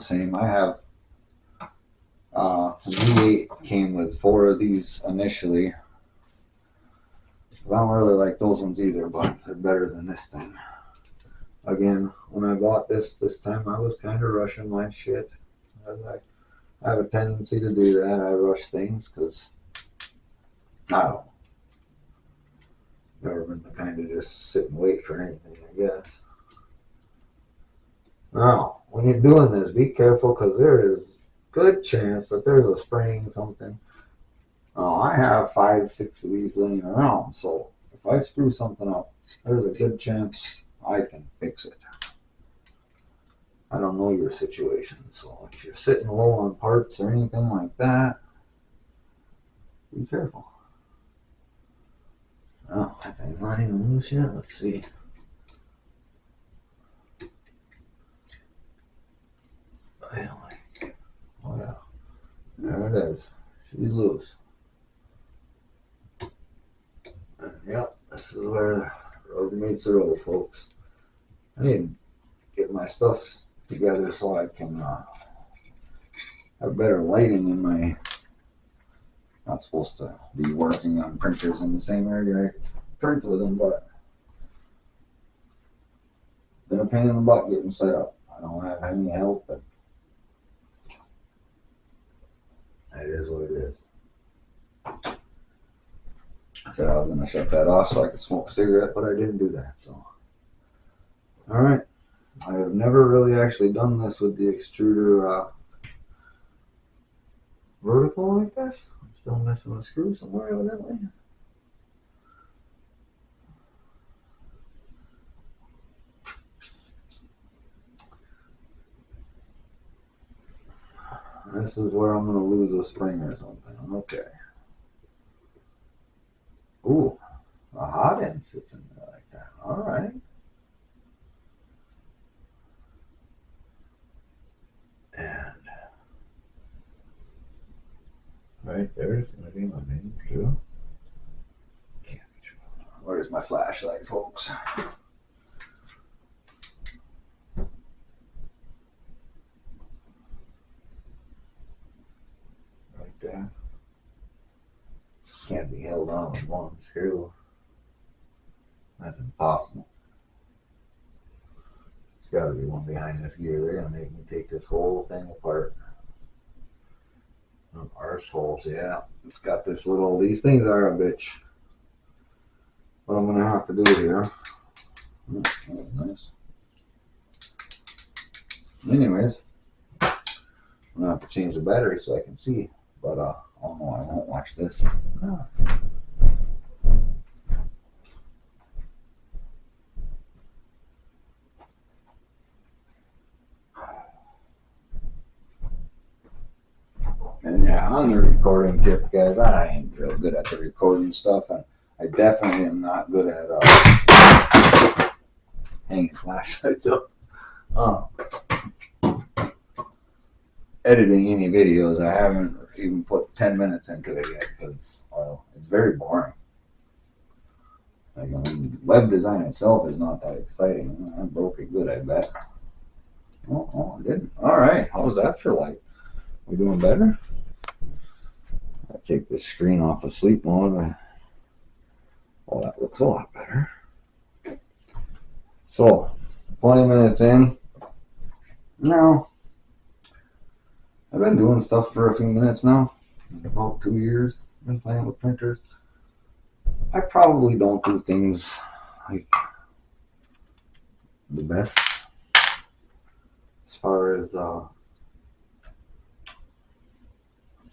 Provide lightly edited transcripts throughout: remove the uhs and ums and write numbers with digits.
the same. I have the V8 came with 4 of these initially. I don't really like those ones either, but they're better than this thing. Again, when I bought this time, I was kind of rushing my shit. I have a tendency to do that. I rush things because I don't know. Never been the kind to just sit and wait for anything, I guess. Now, when you're doing this, be careful because there is good chance that there's a spring something. Oh, I have 5, 6 of these laying around, so if I screw something up, there's a good chance I can fix it. I don't know your situation, so if you're sitting low on parts or anything like that, be careful. Oh, that thing's not even loose yet. Let's see. Oh yeah, there it is. She's loose. And yep, this is where the road meets the road, folks. I need to get my stuff together so I can have better lighting in my. Not supposed to be working on printers in the same area I print with them, but been a pain in the butt getting set up. I don't have any help, but it is what it is. I said I was going to shut that off so I could smoke a cigarette, but I didn't do that. So, all right. I have never really actually done this with the extruder vertical like this. I'm still missing a screw somewhere evidently. This is where I'm going to lose a spring or something. Okay. Ooh, a hot end sits in there like that. All right. And right there's going to be my main screw. Can't be true. Where's my flashlight, folks? Right there. Can't be held on with one screw. That's impossible. There's got to be one behind this gear. They're going to make me take this whole thing apart. Arseholes, yeah. It's got this little, these things are a bitch. What I'm going to have to do here. Oh, that was nice. Anyways, I'm going to have to change the battery so I can see. But, oh no, I won't watch this. No. And yeah, on the recording tip, guys, I ain't real good at the recording stuff, and I definitely am not good at hanging flashlights up. Editing any videos, I haven't even put 10 minutes into it yet because, well, it's very boring. Like, I mean, web design itself is not that exciting. I broke it good, I bet. Oh, I didn't. All right, how's that for light? We doing better? I take this screen off of sleep mode. Oh, that looks a lot better. So, 20 minutes in. Now, I've been doing stuff for a few minutes now. About 2 years. I've been playing with printers. I probably don't do things like the best as far as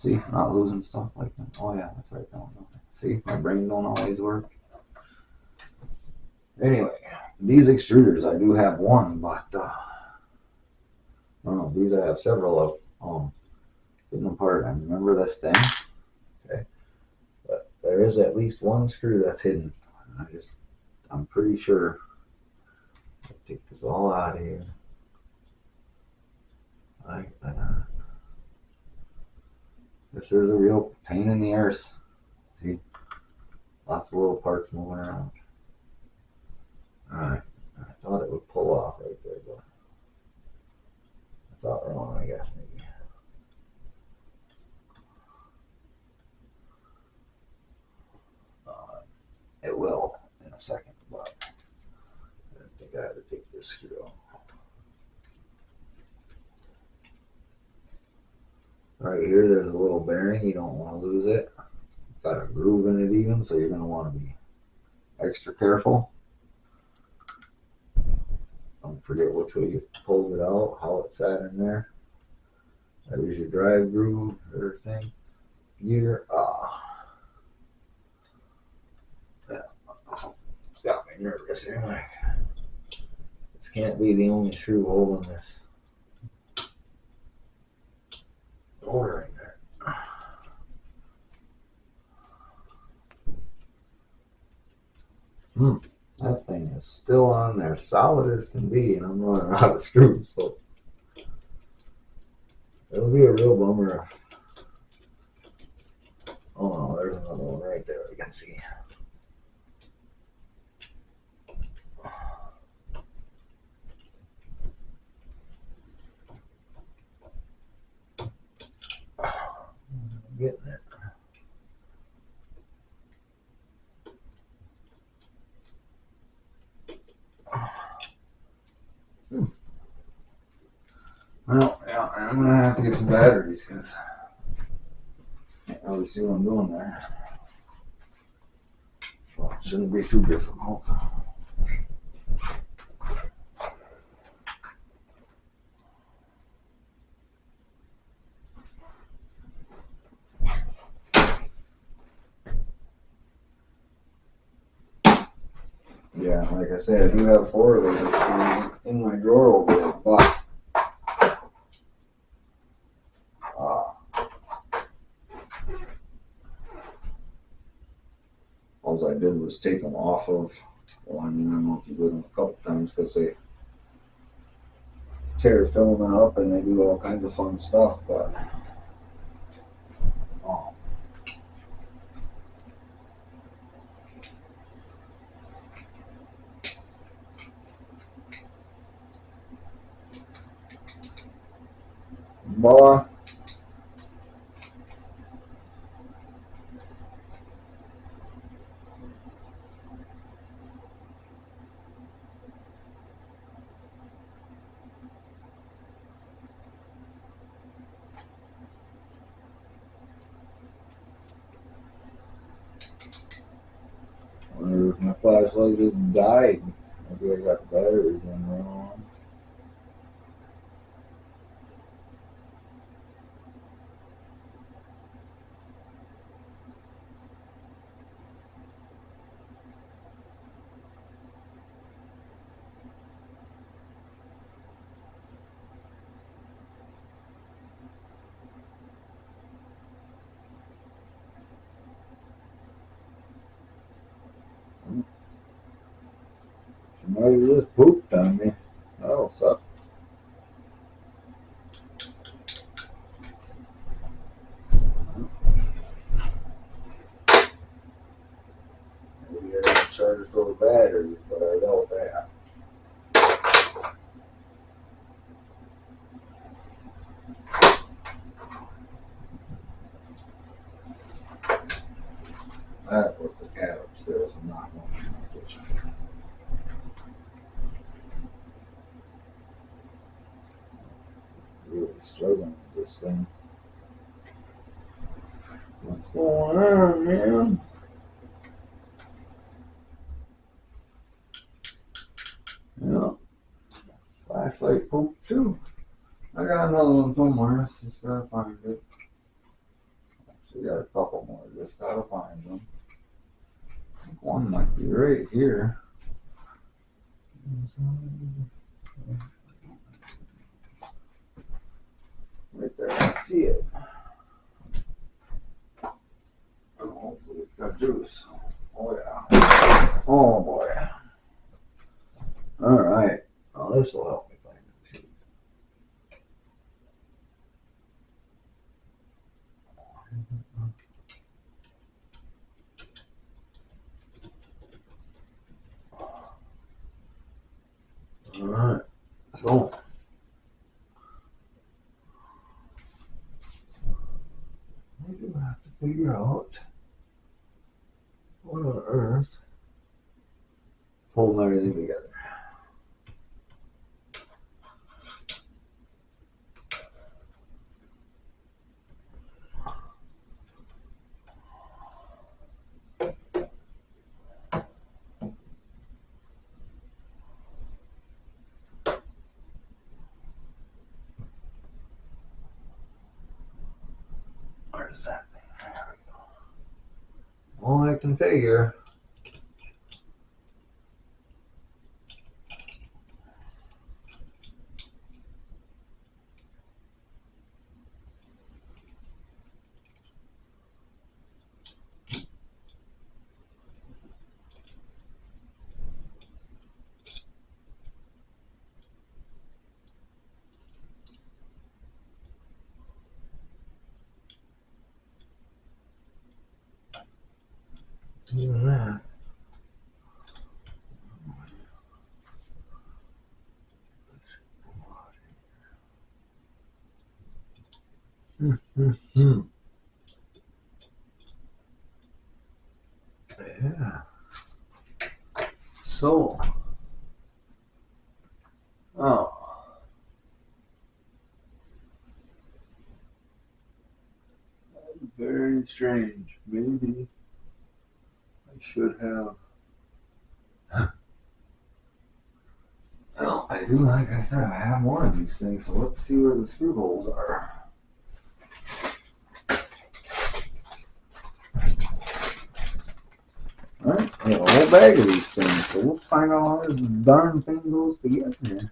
see, not losing stuff like that. Oh yeah, that's right. See, my brain don't always work. Anyway, these extruders, I do have one, but I don't know. These I have several of. Getting apart. I remember this thing. Okay, but there is at least one screw that's hidden. I'm pretty sure. I'll take this all out of here. Like that. This is a real pain in the arse. See? Lots of little parts moving around. Alright. I thought it would pull off right there, but thought wrong, I guess, maybe. It will in a second, but I think I have to take this screw off. Right here, there's a little bearing. You don't want to lose it. It's got a groove in it even, so you're going to want to be extra careful. Don't forget which way you pulled it out, how it sat in there. There's your drive groove, everything. Gear. Yeah. It's got me nervous anyway. This can't be the only screw holding this motor in there. That thing is still on there, solid as can be, and I'm running out of screws, so it'll be a real bummer. Oh no, there's another one right there you can see. Getting it. Well, yeah, I'm gonna have to get some batteries because I can't really see what I'm doing there. Well, it shouldn't be too difficult. Yeah, like I said, I do have 4 of those in my drawer over there, but all I did was take them off of, well, I mean, I don't know if you do them a couple times because they tear filament up and they do all kinds of fun stuff, but boy, I wonder if my flashlight didn't die. Maybe I got the batteries in wrong. Somebody just pooped on me. That'll suck. Maybe I didn't charge those batteries, but I doubt that. That was the cat upstairs and not one in the kitchen. Really struggling with this thing. What's going on, man? Yeah. Flashlight poop too. I got another one somewhere. Just gotta find it. Actually got a couple more. Just gotta find them. I think one might be right here. Right there. I see it. Hopefully it's got juice. Oh yeah. Oh boy. All right. Well, this will help me find it too. All right. So figure out what on earth holding everything together. Where's that thing? There we go. All I can figure. Even that. Yeah. So. Oh. Very strange. Maybe I should have. Well, I do, like I said, I have one of these things, so let's see where the screw holes are. Alright, I have a whole bag of these things, so we'll find out how this darn thing goes together here.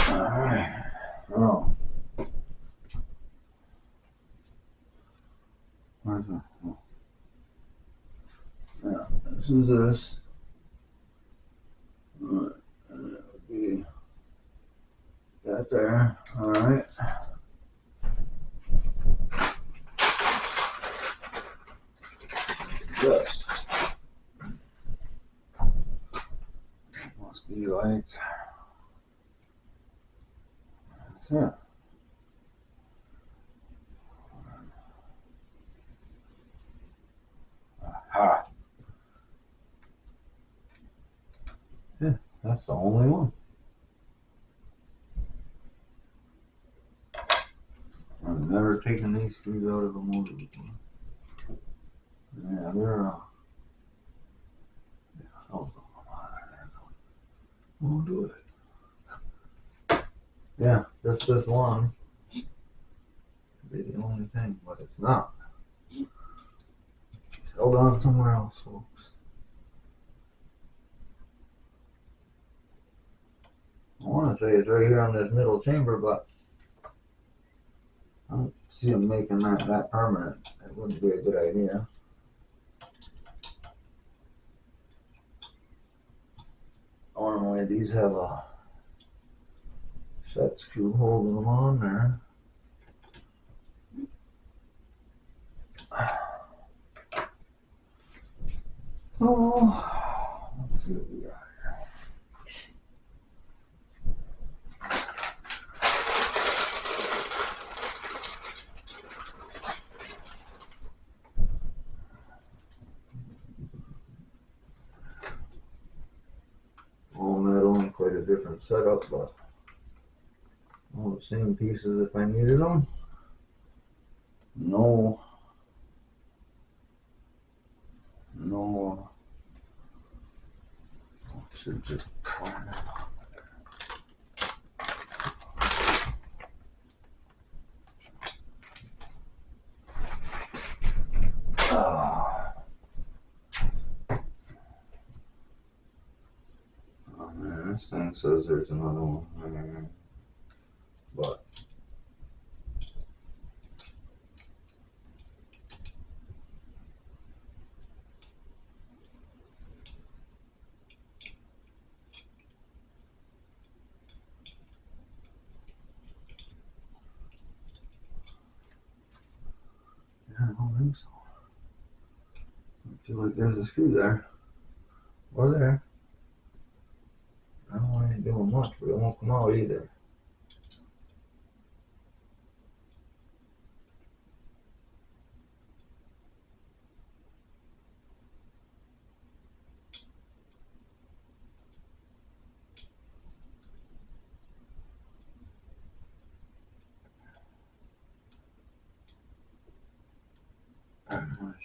Alright, oh. Where's that? Oh. Yeah, this is this. Alright, and that would be that there. Alright. Just must be like yeah. Aha. Yeah, that's the only one. I've never taken these screws out of a motor before. Yeah, they're we'll do it. Yeah, just this one. Be the only thing, but it's not. It's held on somewhere else, folks. I want to say it's right here on this middle chamber, but I don't see them making that permanent. That wouldn't be a good idea. Normally these have a set screw holding them on there. Oh, let's see what we got here. All metal and quite a different setup, but all the same pieces if I needed them. No. Should just turn it on. Oh man, this thing says there's another one. But Feel like there's a screw there. Or there. I ain't doing much, but it won't come out either.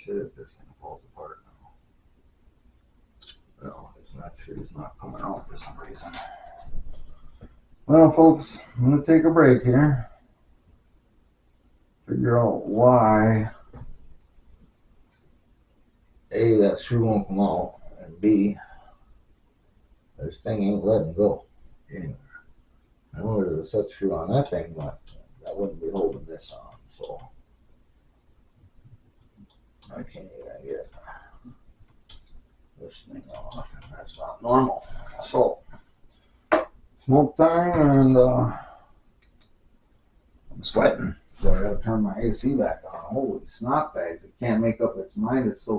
Shit, if this thing falls apart now. No, it's not screw's not coming out for some reason. Well, folks, I'm gonna take a break here. Figure out why A, that screw won't come out, and B, this thing ain't letting go. Anyway, I know there's a set screw on that thing, but that wouldn't be holding this on, so I can't even get this thing off, and that's not normal. So, smoke time, and I'm sweating, so I gotta turn my AC back on. Holy snot bags, it can't make up its mind, it's so